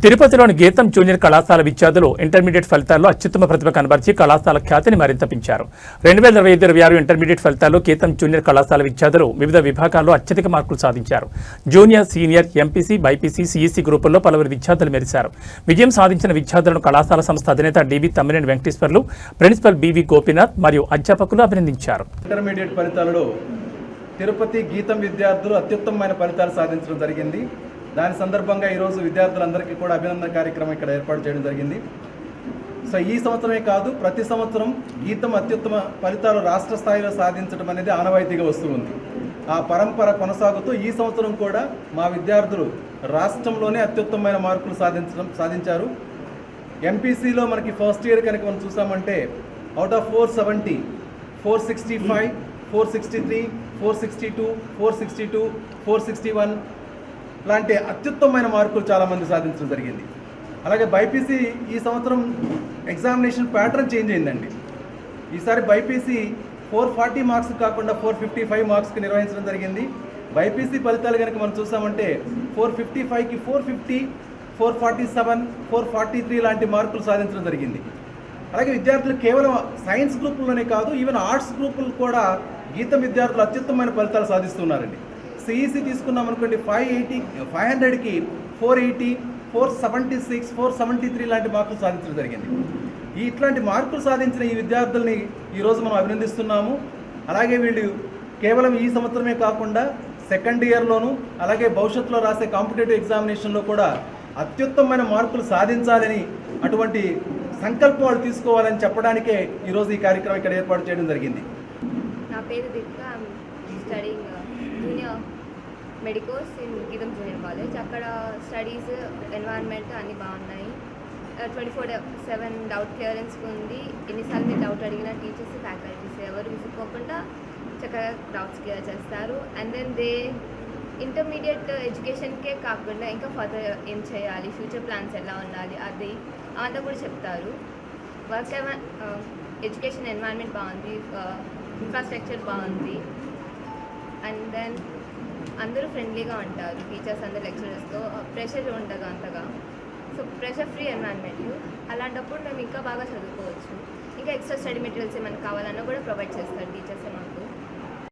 తిరుపతిలోని గీతం జూనియర్ కళాశాల విద్యార్థులు ఇంటర్మీడియట్ ఫలితాల్లో అత్యుత్తమ ప్రతిభ కనబర్చి కళాశాల ఖ్యాతిని మరింత పెంచారు. 2025-26 ఇంటర్మీడియట్ ఫలితాల్లో గీతం జూనియర్ కళాశాల విద్యార్థులు వివిధ విభాగాల్లో అత్యధిక మార్కులు సాధించారు. Junior, senior, MPC, BiPC, CEC గ్రూపుల్లో పలువురు విద్యార్థులు మెరిశారు. విజయం సాధించిన విద్యార్థులను కళాశాల సంస్థ అధినేత డివి తమ్మినేని వెంకటేశ్వర్లు, ప్రిన్సిపల్ బివి గోపీనాథ్ మరియు అధ్యాపకులు అభినందించారు. ఇంటర్మీడియట్ ఫలితాలలో తిరుపతి గీతం విద్యార్థులు అత్యుత్తమమైన ఫలితాలు సాధించడం జరిగింది. దాని సందర్భంగా ఈరోజు విద్యార్థులందరికీ కూడా అభినందన కార్యక్రమం ఇక్కడ ఏర్పాటు చేయడం జరిగింది. సో ఈ సంవత్సరమే కాదు, ప్రతి సంవత్సరం గీతం అత్యుత్తమ ఫలితాలు రాష్ట్ర స్థాయిలో సాధించడం అనేది ఆనవాయితీగా వస్తుంది. ఆ పరంపర కొనసాగుతూ ఈ సంవత్సరం కూడా మా విద్యార్థులు రాష్ట్రంలోనే అత్యుత్తమమైన మార్కులు సాధించారు. ఎంపీసీలో మనకి ఫస్ట్ ఇయర్ కనుక మనం చూసామంటే అవుట్ ఆఫ్ 470, 465, 463, 462, 462, 461 లాంటి అత్యుత్తమమైన మార్కులు చాలామంది సాధించడం జరిగింది. అలాగే బైపీసీ ఈ సంవత్సరం ఎగ్జామినేషన్ ప్యాటర్న్ చేంజ్ అయిందండి. ఈసారి బైపీసీ 440 మార్క్స్ కాకుండా 455 మార్క్స్కి నిర్వహించడం జరిగింది. బైపీసీ ఫలితాలు కనుక మనం చూసామంటే 455కి 450, 447, 443 లాంటి మార్కులు సాధించడం జరిగింది. అలాగే విద్యార్థులు కేవలం సైన్స్ గ్రూపుల్లోనే కాదు, ఈవెన్ ఆర్ట్స్ గ్రూపులు కూడా గీతం విద్యార్థులు అత్యుత్తమైన ఫలితాలు సాధిస్తున్నారండి. సిఈసి తీసుకున్నాం అనుకోండి, 500కి 480, 476, 473 లాంటి మార్కులు సాధించడం జరిగింది. ఇట్లాంటి మార్కులు సాధించిన ఈ విద్యార్థుల్ని ఈరోజు మనం అభినందిస్తున్నాము. అలాగే వీళ్ళు కేవలం ఈ సంవత్సరమే కాకుండా సెకండ్ ఇయర్లోనూ అలాగే భవిష్యత్తులో రాసే కాంపిటేటివ్ ఎగ్జామినేషన్లో కూడా అత్యుత్తమమైన మార్కులు సాధించాలని, అటువంటి సంకల్పం వాళ్ళు తీసుకోవాలని చెప్పడానికే ఈరోజు ఈ కార్యక్రమం ఇక్కడ ఏర్పాటు చేయడం జరిగింది. నా పేరు Deepika. Studying junior medicos in గీతం జూనియర్ కాలేజ్. అక్కడ స్టడీస్, ఎన్వైరన్మెంట్ అన్నీ బాగున్నాయి. 24/7 డౌట్ క్లియరెన్స్ ఉంది. ఎన్నిసార్లు మీరు డౌట్ అడిగిన టీచర్స్, ఫ్యాకల్టీస్ ఎవరు విసుక్కోకుండా చక్కగా డౌట్స్ క్లియర్ చేస్తారు. అండ్ దెన్ ఇంటర్మీడియట్ ఎడ్యుకేషన్కే కాకుండా ఇంకా ఫర్దర్ ఏం చేయాలి, ఫ్యూచర్ ప్లాన్స్ ఎలా ఉండాలి అది అంతా కూడా చెప్తారు. ఎడ్యుకేషన్ ఎన్వైరన్మెంట్ బాగుంది, ఇన్ఫ్రాస్ట్రక్చర్ బాగుంది. అండ్ దెన్ అందరూ ఫ్రెండ్లీగా ఉంటారు, టీచర్స్ అందరు లెక్చరర్స్తో. ప్రెషర్ ఉండదు అంతగా. So pressure free environment. అలాంటప్పుడు మేము ఇంకా బాగా చదువుకోవచ్చు. ఇంకా ఎక్స్ట్రా స్టడీ మెటీరియల్స్ ఏమైనా కావాలన్నా కూడా ప్రొవైడ్ చేస్తారు టీచర్స్ మాకు.